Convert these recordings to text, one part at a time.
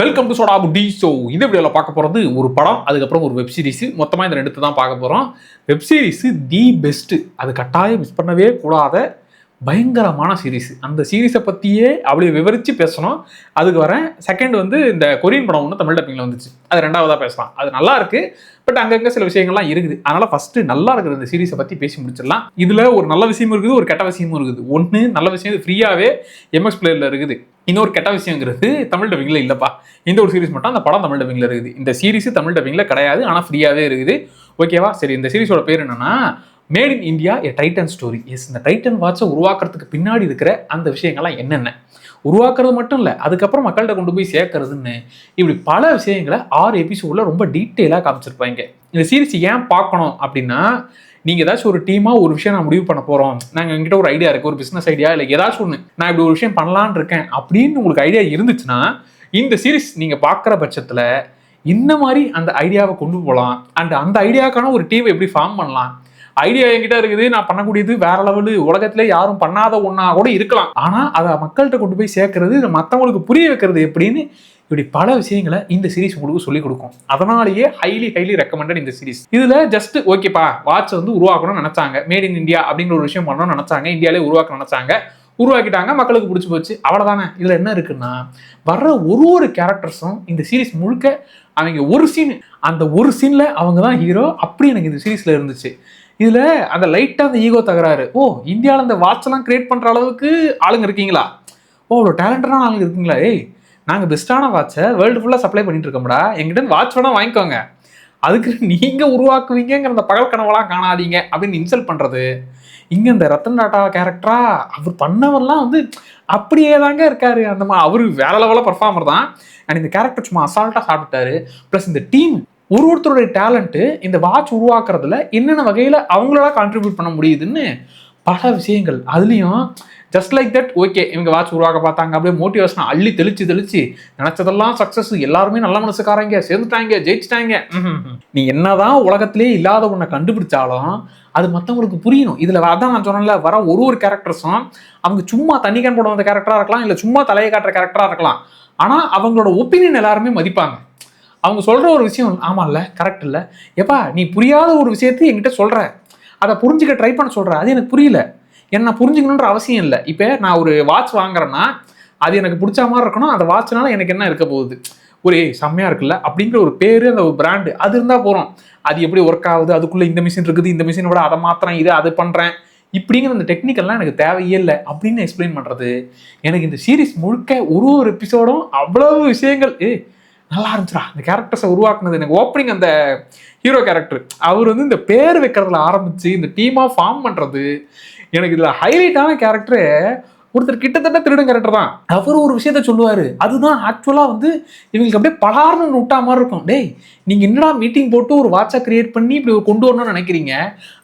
Welcome to soda Buti. So இந்த வீடியோவில் பார்க்க போகிறது ஒரு படம், அதுக்கப்புறம் ஒரு வெப் சீரிஸ். மொத்தமாக இந்த ரெண்டு தான் பார்க்க போகிறோம். வெப் சீரிஸ் தி பெஸ்ட்டு, அது கட்டாயம் மிஸ் பண்ணவே கூடாத பயங்கரமான சீரிஸ். அந்த சீரிஸை பற்றியே அப்படி விவரித்து பேசணும். அதுக்கு வரேன். செகண்ட் வந்து இந்த கொரியன் படம் ஒன்று தமிழ் டப்பிங்கில் வந்துச்சு, அது ரெண்டாவதாக பேசலாம். அது நல்லா இருக்கு, பட் அங்கங்கே சில விஷயங்கள்லாம் இருக்குது. அதனால் ஃபஸ்ட்டு நல்லா இருக்கிற இந்த சீரிஸை பற்றி பேசி முடிச்சிடலாம். இதில் ஒரு நல்ல விஷயமும் இருக்குது, ஒரு கெட்ட விஷயமும் இருக்குது. ஒன்று நல்ல விஷயம், இது ஃப்ரீயாகவே எம்எக்ஸ் பிளேயரில் இருக்குது. இன்னொரு கெட்ட விஷயங்கிறது தமிழ் டப்பிங்கில் இல்லைப்பா. இந்த ஒரு சீரிஸ் மட்டும் அந்த படம் தமிழ் டப்பிங்கில் இருக்குது. இந்த சீரிஸ் தமிழ் டப்பிங்கில் கிடையாது, ஆனால் ஃப்ரீயாகவே இருக்குது. ஓகேவா? சரி, இந்த சீரிஸோட பேர் என்னன்னா made in India a Titan story. Yes, இந்த டைட்டன் வாட்சை உருவாக்குறதுக்கு பின்னாடி இருக்கிற அந்த விஷயங்கள்லாம் என்னென்ன, உருவாக்குறது மட்டும் இல்லை, அதுக்கப்புறம் மக்கள்கிட்ட கொண்டு போய் சேர்க்கறதுன்னு, இப்படி பல விஷயங்களை 6 எபிசோடில் ரொம்ப டீட்டெயிலாக காமிச்சிருப்பாங்க. இந்த சீரிஸ் ஏன் பார்க்கணும் அப்படின்னா, நீங்கள் ஏதாச்சும் ஒரு டீமாக ஒரு விஷயம் நான் முடிவு பண்ண போகிறோம், நாங்கள் எங்கிட்ட ஒரு ஐடியா இருக்குது, ஒரு பிஸ்னஸ் ஐடியா இல்லை ஏதாச்சும் ஒன்று, நான் இப்படி ஒரு விஷயம் பண்ணலான்னு இருக்கேன் அப்படின்னு உங்களுக்கு ஐடியா இருந்துச்சுன்னா, இந்த சீரிஸ் நீங்கள் பார்க்குற பட்சத்தில் இந்த மாதிரி அந்த ஐடியாவை கொண்டு போகலாம். அண்ட் அந்த ஐடியாவுக்கான ஒரு டீமை எப்படி ஃபார்ம் பண்ணலாம். ஐடியா என்கிட்ட இருக்குது, நான் பண்ணக்கூடியது வேற லெவலு, உலகத்துல யாரும் பண்ணாத ஒன்னா கூட இருக்கலாம், ஆனா அதை மக்கள்கிட்ட கொண்டு போய் சேர்க்கறது, மற்றவங்களுக்கு புரிய வைக்கிறது எப்படின்னு, இப்படி பல விஷயங்களை இந்த சீரிஸ் உங்களுக்கு சொல்லிக் கொடுக்கும். அதனாலேயே ஹைலி ரெக்கமெண்டட் இந்த சீரிஸ். இதுல ஜஸ்ட் ஓகேப்பா, வாட்ச் வந்து உருவாக்கணும்னு நினைச்சாங்க, மேட் இன் இந்தியா அப்படிங்கிற ஒரு விஷயம் பண்ணணும்னு நினைச்சாங்க, இந்தியாவிலே உருவாக்க நினைச்சாங்க, உருவாக்கிட்டாங்க, மக்களுக்கு பிடிச்சி போச்சு, அவ்வளவுதானே. இதுல என்ன இருக்குன்னா, வர்ற ஒரு கேரக்டர்ஸும் இந்த சீரிஸ் முழுக்க அவங்க ஒரு சீன், அந்த ஒரு சீன்ல அவங்க தான் ஹீரோ, அப்படி எனக்கு இந்த சீரிஸ்ல இருந்துச்சு. இதுல அந்த லைட்டா அந்த ஈகோ தகராறு, ஓ இந்தியாவில் அந்த வாட்ச் எல்லாம் கிரியேட் பண்ற அளவுக்கு ஆளுங்க இருக்கீங்களா, ஓ அவ்வளோ டேலண்டடான ஆளுங்க இருக்கீங்களா, ஏய் நாங்கள் பெஸ்ட்டான வாட்சை வேர்ல்டு ஃபுல்லாக சப்ளை பண்ணிட்டு இருக்கோம்டா, எங்கிட்ட வாட்ச் வேணா வாங்கிக்கோங்க, அதுக்கு நீங்க உருவாக்குவீங்கிற அந்த பகல் கனவெல்லாம் காணாதீங்க அப்படின்னு இன்சல்ட் பண்றது. இங்க இந்த ரத்தன் டாட்டா கேரக்டரா அவர் பண்ணவர்லாம் வந்து அப்படியே தாங்க இருக்காரு. அந்த மாதிரி அவரு வேற லெவலில் பர்ஃபார்மர் தான். அண்ட் இந்த கேரக்டர் சும்மா அசால்ட்டா சாப்பிட்டாரு. பிளஸ் இந்த டீம் ஒருத்தருடைய டேலண்ட்டு இந்த வாட்ச் உருவாக்குறதுல என்னென்ன வகையில் அவங்களால கான்ட்ரிபியூட் பண்ண முடியுதுன்னு பல விஷயங்கள். அதுலேயும் ஜஸ்ட் லைக் தட், ஓகே இவங்க வாட்ச் உருவாக்க பார்த்தாங்க, அப்படியே மோட்டிவேஷனை அள்ளி தெளிச்சு நினைச்சதெல்லாம் சக்ஸஸ், எல்லாருமே நல்ல மனசுக்காரங்க, சேர்ந்துட்டாங்க, ஜெயிச்சிட்டாங்க. நீ என்னதான் உலகத்திலே இல்லாத ஒன்றை கண்டுபிடிச்சாலும் அது மற்றவங்களுக்கு புரியணும். இதில் அதான் நான் சொன்னேன்ல, வர ஒரு கேரக்டர்ஸும் அவங்க சும்மா தண்ணி கேன் போட வந்த கேரக்டராக இருக்கலாம், இல்லை சும்மா தலையை காட்டுற கேரக்டராக இருக்கலாம், ஆனால் அவங்களோட ஒப்பீனியன் எல்லாருமே மதிப்பாங்க. அவங்க சொல்கிற ஒரு விஷயம் ஆமாம் இல்லை, கரெக்ட் இல்லை, எப்பா நீ புரியாத ஒரு விஷயத்தை என்கிட்ட சொல்கிற, அதை புரிஞ்சுக்க ட்ரை பண்ண சொல்கிற, அது எனக்கு புரியல, என்ன புரிஞ்சுக்கணுன்ற அவசியம் இல்லை. இப்போ நான் ஒரு வாட்ச் வாங்குறேன்னா அது எனக்கு பிடிச்ச மாதிரி இருக்கணும், அந்த வாட்ச்னால எனக்கு என்ன இருக்க போகுது, ஒரு செம்மையாக இருக்குல்ல அப்படிங்கிற ஒரு பேர், அந்த ஒரு பிராண்டு அது இருந்தால் போகிறோம். அது எப்படி ஒர்க் ஆகுது, அதுக்குள்ளே இந்த மிஷின் இருக்குது, இந்த மிஷினை விட அதை மாத்திரம், இது அது பண்ணுறேன், இப்படிங்கிற அந்த டெக்னிக்கெல்லாம் எனக்கு தேவையே இல்லை அப்படின்னு எக்ஸ்பிளைன் பண்ணுறது. எனக்கு இந்த சீரிஸ் முழுக்க ஒரு எபிசோடும் அவ்வளவு விஷயங்கள் நல்லா இருந்துச்சுடா. இந்த கேரக்டர்ஸை உருவாக்குனது எனக்கு ஓப்பனிங், அந்த ஹீரோ கேரக்டர் அவர் வந்து இந்த பேர் வைக்கிறதுல ஆரம்பிச்சு இந்த டீமாக ஃபார்ம் பண்ணுறது, எனக்கு இதில் ஹைலைட்டான கேரக்டரு ஒருத்தர் கிட்டத்தட்ட திருடன் கேரக்டர் தான். அவர் ஒரு விஷயத்த சொல்லுவார், அதுதான் ஆக்சுவலாக வந்து இவங்களுக்கு அப்படியே பலார்னு விட்டா மாதிரி இருக்கும். டேய் நீங்கள் என்னடா மீட்டிங் போட்டு ஒரு வாட்சை கிரியேட் பண்ணி இப்படி கொண்டு வரணும்னு நினைக்கிறீங்க,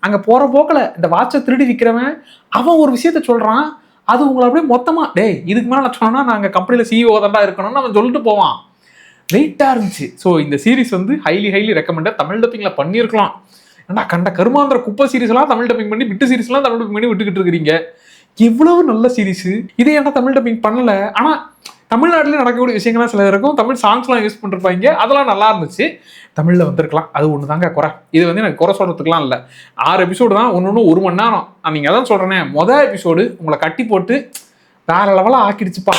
அங்கே போகிற போக்கில் இந்த வாட்சை திருடி விற்கிறவன் அவன் ஒரு விஷயத்த சொல்கிறான், அது உங்களை அப்படியே மொத்தமாக டேய் இதுக்கு மேலே நான் சொன்னால் நாங்கள் கம்பெனியில் சிஇஓ தான்டா இருக்கணும்னு அவன் சொல்லிட்டு போவான். வெயிட்டாக இருந்துச்சு. ஸோ இந்த சீரிஸ் வந்து ஹைலி ரெக்கமெண்டட். தமிழ் டப்பிங்கில் பண்ணியிருக்கலாம். ஏன்னா கண்ட கருமாந்திர குப்பை சீரிஸ்லாம் தமிழ் டப்பிங் பண்ணி, விட்டு சீரிஸ்லாம் தமிழ் டப்பிங் பண்ணி விட்டுக்கிட்டு இருக்கிறீங்க. எவ்வளவு நல்ல சீரிஸ் இதே, ஏன்னா தமிழ் டப்பிங் பண்ணலை. ஆனால் தமிழ்நாட்டிலே நடக்கக்கூடிய விஷயங்கள்லாம் சில இருக்கும், தமிழ் சாங்ஸ்லாம் யூஸ் பண்ணிருப்பாங்க, அதெல்லாம் நல்லா இருந்துச்சு. தமிழில் வந்திருக்கலாம், அது ஒன்று தாங்க குறை. இது வந்து எனக்கு குறை சொல்கிறதுக்குலாம் இல்லை. 6 எபிசோடு தான், ஒன்று 1 மணி நேரம். நீங்கள் அதான் சொல்கிறேனே, மொதல் எபிசோடு உங்களை கட்டி போட்டு வேற லெவலாக ஆக்கிடுச்சுப்பா,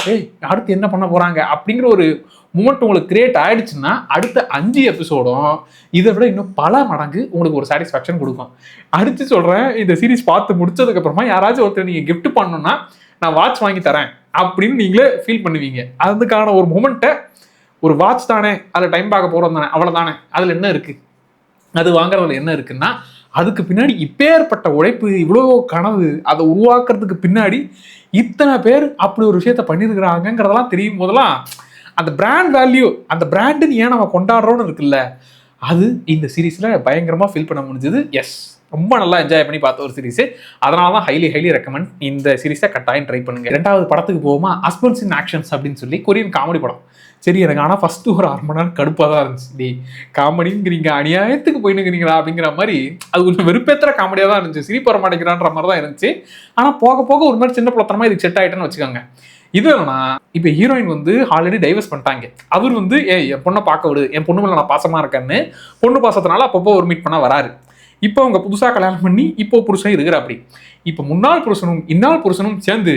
அடுத்து என்ன பண்ண போகிறாங்க அப்படிங்கிற ஒரு மூமெண்ட் உங்களுக்கு கிரியேட் ஆயிடுச்சுன்னா, அடுத்த 5 எபிசோடும் இதை விட இன்னும் பல மடங்கு உங்களுக்கு ஒரு சாட்டிஸ்ஃபேக்ஷன் கொடுக்கும். அடுத்து சொல்கிறேன், இந்த சீரிஸ் பார்த்து முடிச்சதுக்கப்புறமா யாராச்சும் ஒருத்தர் நீங்கள் கிஃப்ட் பண்ணணும்னா நான் வாட்ச் வாங்கி தரேன் அப்படின்னு நீங்களே ஃபீல் பண்ணுவீங்க. அதுக்கான ஒரு மூமெண்ட்டை, ஒரு வாட்ச் தானே, அதில் டைம் பார்க்க போகிறோம் தானே, அவ்வளோதானே, அதில் என்ன இருக்குது, அது வாங்குறதுல என்ன இருக்குன்னா, அதுக்கு பின்னாடி இப்பேற்பட்ட உழைப்பு, இவ்வளோ கனவு, அதை உருவாக்குறதுக்கு பின்னாடி இத்தனை பேர் அப்படி ஒரு விஷயத்த பண்ணியிருக்கிறாங்கிறதெல்லாம் தெரியும் போதெல்லாம் அந்த பிராண்ட் வேல்யூ, அந்த பிராண்டுன்னு ஏன் நம்ம கொண்டாடுறோன்னு இருக்குல்ல, அது இந்த சீரீஸில் பயங்கரமாக ஃபீல் பண்ண முடிஞ்சது. எஸ், ரொம்ப நல்லா என்ஜாய் பண்ணி பார்த்த ஒரு சீரிஸ். அதனால தான் ஹைலி ரெக்கமெண்ட், இந்த சீரிஸை கட்டாயம் ட்ரை பண்ணுங்க. 2வது படத்துக்கு போவோமா, ஹஸ்பண்ட்ஸ் இன் ஆக்ஷன்ஸ் அப்படின்னு சொல்லி கொரியன் காமெடி படம். சரி, எனக்கு ஆனால் ஃபஸ்ட்டு ஒரு 1/2 மணி நேரம் கடுப்பாக தான் இருந்துச்சு. டி காமெடிங்கிறீங்க, அநியாயத்துக்கு போயினுங்கிறீங்களா அப்படிங்கிற மாதிரி, அது கொஞ்சம் வெறுப்பேற்றுற காமெடியாக தான் இருந்துச்சு, சிரிப்பு வர மாட்டேங்கிறான்ற மாதிரி தான் இருந்துச்சு. ஆனால் போக போக ஒரு மாதிரி சின்ன பிள்ளைத்தனமாக இதுக்கு செட் ஆகிட்டேன்னு வச்சுக்கோங்க. இது என்னன்னா இப்போ ஹீரோயின் வந்து ஆல்ரெடி டைவர்ஸ் பண்ணிட்டாங்க. அவர் வந்து என் பொண்ணை பார்க்க விடு, என் பொண்ணு மேல நான் பாசமா இருக்கேன்னு பொண்ணு பாசத்தினால அப்பப்போ ஒரு மீட் பண்ண வராரு. இப்போ அவங்க புதுசா கல்யாணம் பண்ணி இப்போ புருஷன் இருக்கிற அப்படி. இப்போ முன்னாள் புருஷனும் இன்னாள் புருஷனும் சேர்ந்து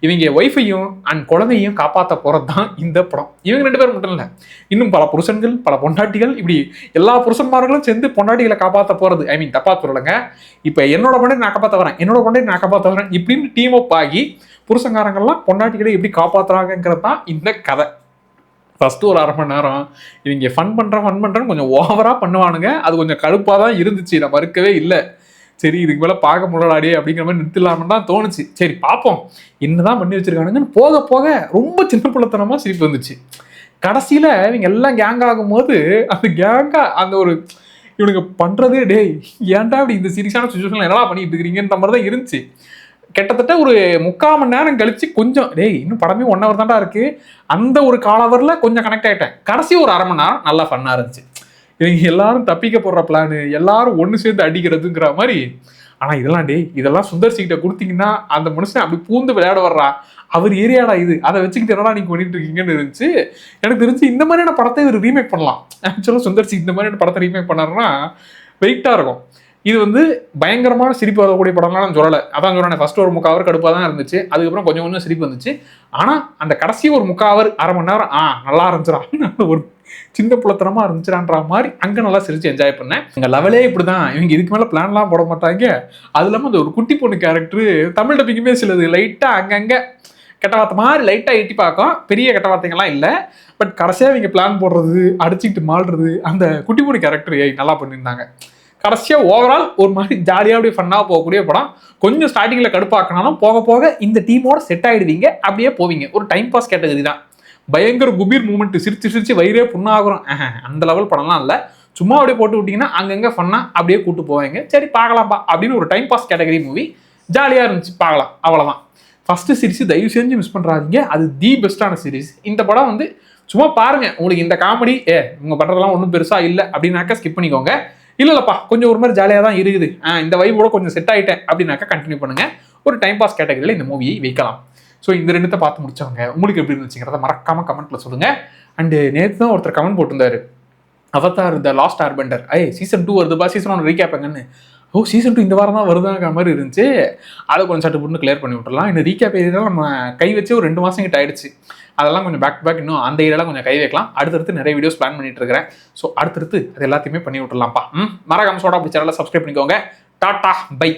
இவங்க ஒய்ஃபையும் அண்ட் குழந்தையும் காப்பாற்ற போறது தான் இந்த படம். இவங்க 2 பேரும் மட்டும் இல்லை, இன்னும் பல புருஷன்கள் பல பொண்டாட்டிகள் இப்படி எல்லா புருஷன்மார்களும் சேர்ந்து பொண்டாட்டிகளை காப்பாற்ற போறது. ஐ மீன் தப்பா சொல்லலைங்க, இப்போ என்னோட பொண்டாட்டி நான் காப்பாற்ற வரேன், என்னோட பொண்டாட்டி நான் காப்பாற்ற வரேன் இப்படின்னு டீம் அப் ஆகி புருஷங்காரங்கள்லாம் பொண்டாட்டிகளை எப்படி காப்பாற்றுறாங்கிறது தான் இந்த கதை. ஃபர்ஸ்ட் ஒரு 1/2 மணி நேரம் இவங்க ஃபன் பண்றேன்னு கொஞ்சம் ஓவரா பண்ணுவானுங்க. அது கொஞ்சம் கடுப்பாக தான் இருந்துச்சு, நான் மறுக்கவே இல்லை. சரி இதுக்கு மேலே பார்க்க முடியலாடி அப்படிங்கிற மாதிரி நிறுத்தலாம்னு தான் தோணுச்சு. சரி பார்ப்போம் என்னதான் பண்ணி வச்சிருக்கானுங்கன்னு. போக போக ரொம்ப சின்ன பிள்ளைத்தனமா சிரிப்பு வந்துச்சு. கடைசியில் இவங்க எல்லாம் கேங் ஆகும்போது அந்த கேங்கா அந்த ஒரு இவனுக்கு பண்ணுறதே டே ஏன்டா அப்படி இந்த சீரியஸான சுச்சுவேஷனில் என்னடா பண்ணிட்டு இருக்கிறீங்கன்ற மாதிரி தான் இருந்துச்சு. கிட்டத்தட்ட ஒரு 3/4 மணி நேரம் கழிச்சு கொஞ்சம் டேய் இன்னும் படமே 1 hour தான்டா இருக்கு, அந்த ஒரு காலவரில் கொஞ்சம் கனெக்ட் ஆகிட்டேன். கடைசி ஒரு 1/2 மணி நேரம் நல்லா ஃபன்னாக இருந்துச்சு. இவங்க எல்லாரும் தப்பிக்க போடுற பிளானு, எல்லாரும் ஒன்று சேர்ந்து அடிக்கிறதுங்கிற மாதிரி. ஆனால் இதெல்லாம் இதெல்லாம் சுந்தர் சிகிட்ட கொடுத்தீங்கன்னா அந்த மனுஷன் அப்படி பூந்து விளையாட வர்றா, அவர் ஏரியாடா இது, அதை வச்சுக்கிட்டு என்னடா நீங்கள் பண்ணிட்டு இருக்கீங்கன்னு இருந்துச்சு. எனக்கு தெரிஞ்சு இந்த மாதிரியான படத்தை இவர் ரீமேக் பண்ணலாம். ஆக்சுவலாக சுந்தர் சி இந்த மாதிரியான படத்தை ரீமேக் பண்ணாருன்னா வெயிட்டாக இருக்கும். இது வந்து பயங்கரமான சிரிப்பு வரக்கூடிய படம்லாம் நான் சொல்லலை. அதான் சொல்கிறேன், ஃபர்ஸ்ட் ஒரு 3/4 hour கடுப்பாக தான் இருந்துச்சு, அதுக்கப்புறம் கொஞ்சம் கொஞ்சம் சிரிப்பு வந்துச்சு. ஆனால் அந்த கடைசி ஒரு 3/4 hour 1/2 மணி நேரம் நல்லா இருந்துச்சுடா, ஒரு சின்ன புலத்தனமாக இருந்துச்சுடான்ற மாதிரி அங்கே நல்லா சிரிச்சு என்ஜாய் பண்ணேன். எங்கள் லெவலே இப்படி தான், இவங்க இதுக்கு மேலே பிளான்லாம் போட மாட்டாங்க. அது இல்லாமல் அந்த ஒரு குட்டி பொண்ணு கேரக்டரு தமிழ் டப்பிங்குமே சிலது லைட்டாக அங்கங்கே கெட்ட வார்த்தை மாதிரி லைட்டாக எட்டி பார்க்கும், பெரிய கெட்ட வார்த்தைகள்லாம் இல்லை. பட் கடைசியாக இவங்க பிளான் போடுறது, அடிச்சுக்கிட்டு மாடுறது, அந்த குட்டி பொண்ணு கேரக்டர் நல்லா பண்ணியிருந்தாங்க. கடைசியாக ஓவரால் ஒரு மாதிரி ஜாலியாக அப்படியே ஃபன்னாக போகக்கூடிய படம். கொஞ்சம் ஸ்டார்டிங்கில் கடுப்பாக்கினாலும் போக போக இந்த டீமோட செட் ஆகிடுவீங்க, அப்படியே போவீங்க. ஒரு டைம் பாஸ் கேட்டகரி தான். பயங்கர குபீர் மூமெண்ட், சிரிச்சு வயிறே புண்ணாகிறோம் அந்த லெவல் படம்லாம் இல்லை. சும்மா அப்படியே போட்டு விட்டிங்கன்னா அங்கங்கே ஃபன்னாக அப்படியே கூட்டு போவாங்க. சரி பார்க்கலாம்ப்பா அப்படின்னு ஒரு டைம் பாஸ் கேட்டகரி மூவி, ஜாலியாக இருந்துச்சு, பார்க்கலாம், அவ்வளோதான். ஃபஸ்ட்டு சீரிஸ் தயவு செஞ்சு மிஸ் பண்ணுறாதீங்க, அது தி பெஸ்ட்டான சீரிஸ். இந்த படம் வந்து சும்மா பாருங்க, உங்களுக்கு இந்த காமெடி இவங்க பண்ணுறதெல்லாம் ஒன்றும் பெருசாக இல்லை அப்படின்னாக்கா ஸ்கிப் பண்ணிக்கோங்க. இல்லைப்பா கொஞ்சம் ஒரு மாதிரி ஜாலியாக தான் இருக்குது, இந்த வைபோட கொஞ்சம் செட் ஆகிட்டேன் அப்படின்னாக்கா கண்டினியூ பண்ணுங்க. ஒரு டைம் பாஸ் கேட்டகரியில் இந்த மூவியை வைக்கலாம். ஸோ இந்த 2 பார்த்து முடிச்சவங்க உங்களுக்கு எப்படி இருந்துச்சுங்கிறத மறக்காம கமெண்ட்ல சொல்லுங்க. அண்டு நேற்று தான் ஒருத்தர் கமெண்ட் போட்டிருந்தாரு, Avatar the last airbender season 2 வருதுப்பா, சீசன் 1 ரீகேப்புங்கன்னு. சீசன் 2 இந்த வாரம் தான் வருதுங்கிற மாதிரி இருந்துச்சு. அதை கொஞ்சம் சட்டு போட்டு கிளியர் பண்ணி விட்டுலாம். இந்த ரீகேப் ஏரியாலாம் நம்ம கை வச்சு ஒரு 2 மாதம் கிட்ட ஆயிடுச்சு. அதெல்லாம் கொஞ்சம் பேக் டு பேக் இன்னும் அந்த ஏரியாலாம் கொஞ்சம் கை வைக்கலாம். அடுத்தடுத்து நிறைய வீடியோஸ் பிளான் பண்ணிட்டு இருக்கிறேன். ஸோ அடுத்தடுத்து அது எல்லாத்தையுமே பண்ணி விட்டுலாம்ப்பா. மறக்காம சோடா அப்படி சேனலை சப்ஸ்கிரைப் பண்ணிக்கோங்க. Tata by.